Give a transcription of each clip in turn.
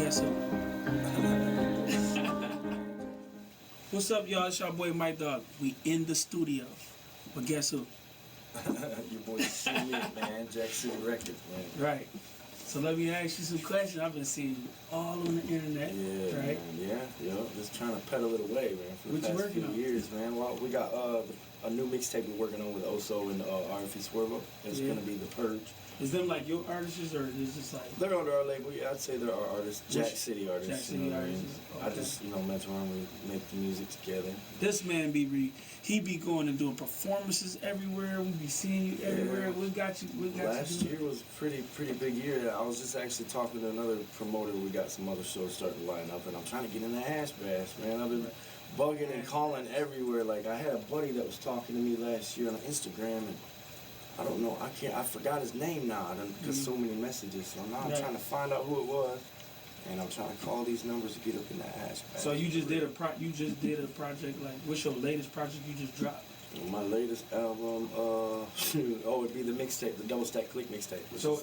guess who? What's up, y'all? It's your boy Mike Dog. We in the studio. But guess who? Your boy C-Lit, man. Jack City Records, man. Right. So let me ask you some questions. I've been seeing you all on the internet. Yeah, right? Man. Yeah. Just trying to pedal it away, man, for the past few years, man. Well, we got a new mixtape we're working on with Oso and RFE Swervo. It's gonna be The Purge. Is them like your artists, or is this like... They're under our label, yeah. I'd say they're our artists. Jack City artists. Jack City artists. Okay. I just, mentor them, we make the music together. This man he be going and doing performances everywhere. We be seeing you everywhere. What got you? Last year was pretty big year. I was just actually talking to another promoter. We got some other shows starting to line up, and I'm trying to get in the Hash Bash, man. I've been bugging and calling everywhere. Like, I had a buddy that was talking to me last year on Instagram, and I don't know, I forgot his name now. I done got so many messages, so now I'm trying to find out who it was, and I'm trying to call these numbers to get up in that Hash Bash. So you just did a project, like, what's your latest project you just dropped? My latest album, it'd be the mixtape, the Double Stack Click mixtape. So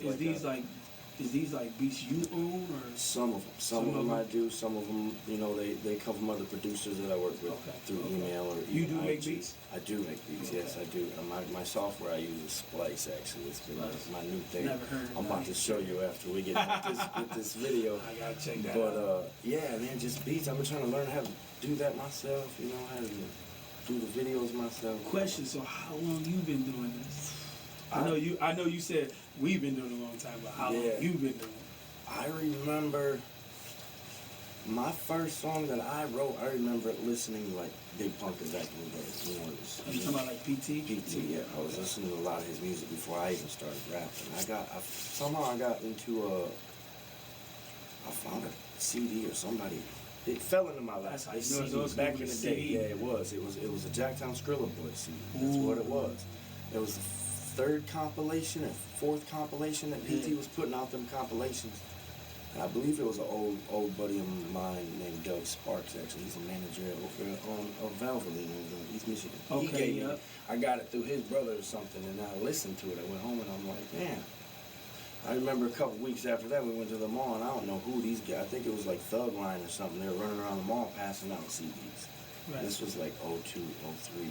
is these like beats you own, or some of them? Some of them I do. Some of them, they come from other producers that I work with through email or. You do make beats? I do make beats. Okay. Yes, I do. My software I use is Splice. Actually, it's been my new thing. Never heard of it. I'm about to show you after we get with this video. I gotta check that out. But yeah, man, just beats. I've been trying to learn how to do that myself. How to do the videos myself. Question: So how long you been doing this? I know you said we've been doing it a long time, but how long you been doing it? I remember my first song that I wrote. I remember listening to like Big Punkin' back in the day. Are you talking about like PT? PT, yeah. I was listening to a lot of his music before I even started rapping. Somehow I got into I found a CD or somebody. It fell into my lap. That's how you know those back in the day. CD. Yeah, it was. It was a Jacktown Skrilla Boy CD. That's what it was. It was the third compilation or fourth compilation that PT was putting out, them compilations. And I believe it was an old buddy of mine named Doug Sparks. Actually, he's a manager of Valvoline in East Michigan. Okay, I got it through his brother or something, and I listened to it. I went home and I'm like, man. I remember a couple weeks after that, we went to the mall, and I don't know who these guys. I think it was like Thug Line or something. They were running around the mall passing out CDs. Right. This was like 02, 03.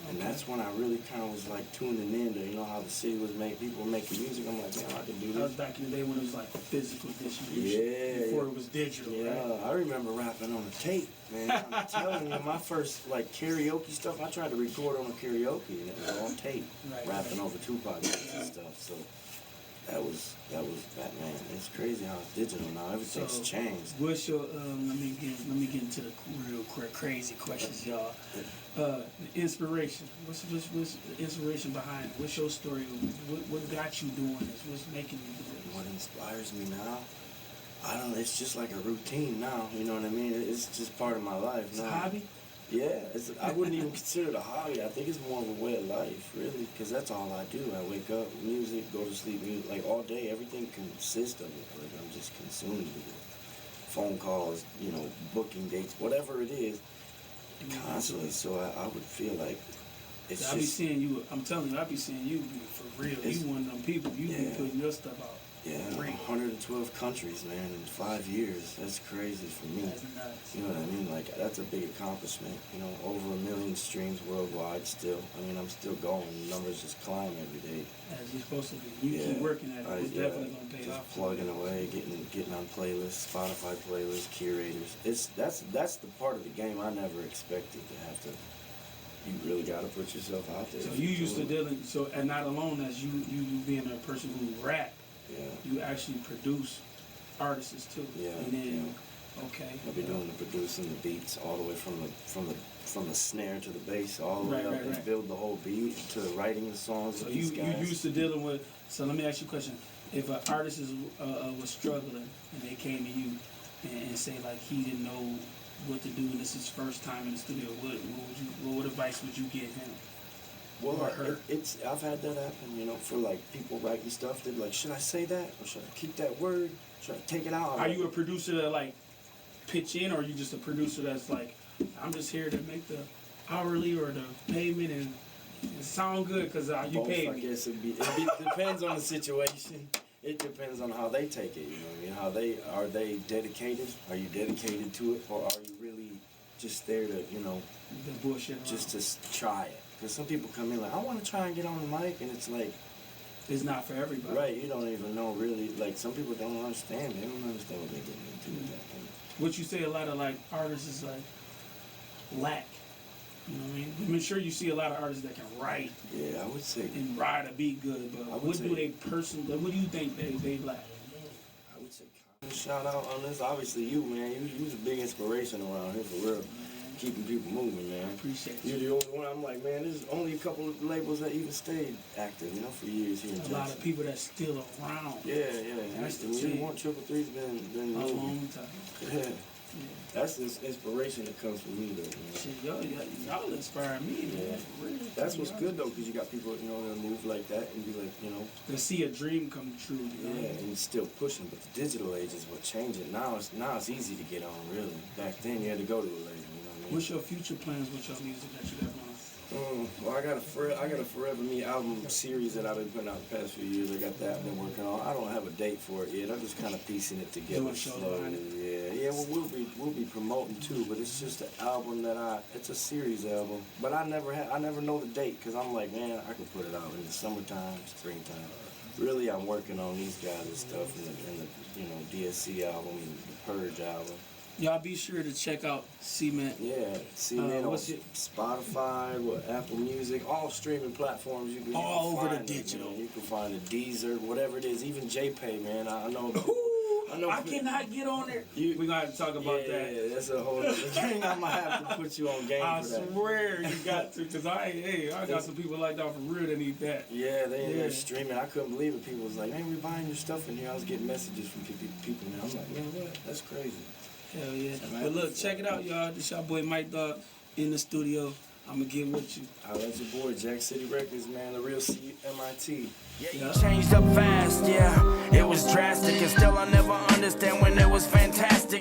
And that's when I really kind of was like tuning in to, how the city was people were making music. I'm like, man, I can do this. That was back in the day when it was like physical distribution. Yeah. Before it was digital. Yeah, right? I remember rapping on a tape, man. I'm telling you, my first like karaoke stuff, I tried to record on a karaoke, and it was on tape, rapping over Tupac and stuff. So that was that, man. It's crazy how it's digital now. Everything's changed. What's your let me get into the real crazy questions, y'all. The inspiration. What's the inspiration behind it? What's your story? What got you doing this? What's making you do this? What inspires me now? I don't know. It's just like a routine now. You know what I mean? It's just part of my life now. It's a hobby? Yeah, I wouldn't even consider it a hobby. I think it's more of a way of life, really, because that's all I do. I wake up, music, go to sleep, music, like all day. Everything consists of it. Like I'm just consumed with it. Phone calls, booking dates, whatever it is, constantly. So I would feel like it's I be seeing you. I'm telling you, I be seeing you for real. You one of them people. You be putting your stuff out. Yeah, 112 countries, man, in 5 years. That's crazy for me. That's nuts. You know what I mean? Like, that's a big accomplishment. Over 1 million streams worldwide still. I mean, I'm still going. The numbers just climb every day. As you're supposed to be. You keep working at it. It's definitely going to pay off. Just plugging away, getting on playlists, Spotify playlists, curators. That's the part of the game I never expected to have to. You really got to put yourself out there. So you used to dealing. So, and not alone as you being a person who rap. Yeah. You actually produce artists too. Yeah. And then, okay. I'll be doing the producing, the beats, all the way from the snare to the bass, all the way up, and build the whole beat to writing the songs. So you used to dealing with. So let me ask you a question: if an artist was struggling and they came to you and say like he didn't know what to do and this is his first time in the studio, what advice would you give him? Well, I've had that happen, for like people writing stuff. They're like, should I say that or should I keep that word? Should I take it out? Are you a producer that like pitch in, or are you just a producer that's like, I'm just here to make the hourly or the payment and sound good because you Both, paid I me? guess it depends on the situation. it depends on how they take it. You know what I mean? How are they dedicated? Are you dedicated to it, or are you really just there to, you know, The bullshit. just to try it? Because some people come in like, I want to try and get on the mic, and it's like, it's not for everybody. right? You don't even know really. Like some people don't understand. They don't understand what they're getting into with that. What you say a lot of like artists is like lack. You know what I mean? I'm sure you see a lot of artists that can write Yeah, I would say. and ride a beat good, but what do they personally? What do you think they lack? I would say. Shout out on this. Obviously, you man, you was a big inspiration around here for real. Keeping people moving, man. I appreciate You're you. the only one. I'm like, man, there's only a couple of labels that even stayed active, you know, for years here in A Jackson. lot of people that's still around. Yeah. That's the we thing. want 333's been A moving. long time. Yeah. Yeah. That's this inspiration that comes from me, though. Man. Shit, y'all inspire me, man. Yeah. For real. That's what's good though, because you got people, you know, that move like that and be like, you know, To see a dream come true, you know? yeah, and still pushing. But the digital age is what changed it. Now it's easy to get on, really. Back then you had to go to a label, you know what I mean? What's your future plans with your music that you got going? Well, I got a Forever Me album series that I've been putting out the past few years. I got that I've been working on. I don't have a date for it yet. I'm just kind of piecing it together Doing shows slowly. behind it. Yeah. Well, we'll be promoting too, but it's just an album it's a series album. But I never know the date because I'm like, man, I could put it out in the summertime, springtime. Really, I'm working on these guys and stuff, and the you know DSC album, and the Purge album. Y'all be sure to check out Cement. Yeah, Cement on what's it? Spotify, Apple Music, all streaming platforms. You can All over find the it, digital. man. You can find it, Deezer, whatever it is, even JPay, man. I know. I cannot get on there. We're going to have to talk about that. Yeah, that's a whole other thing. I might have to put you on game I for that. swear you got to, because I got some people like that for real that need that. Yeah, they in there streaming. I couldn't believe it. People was like, man, we're buying your stuff in here. I was getting messages from people now. I'm like, man, what? That's crazy. Hell yeah. But look, check it out, y'all. This your boy Mike Dog in the studio. I'm going to get with you. That's your boy, Jack City Records, man. The real CMIT. Yeah, you changed up fast, yeah. It was drastic, and still I never understand when it was fantastic.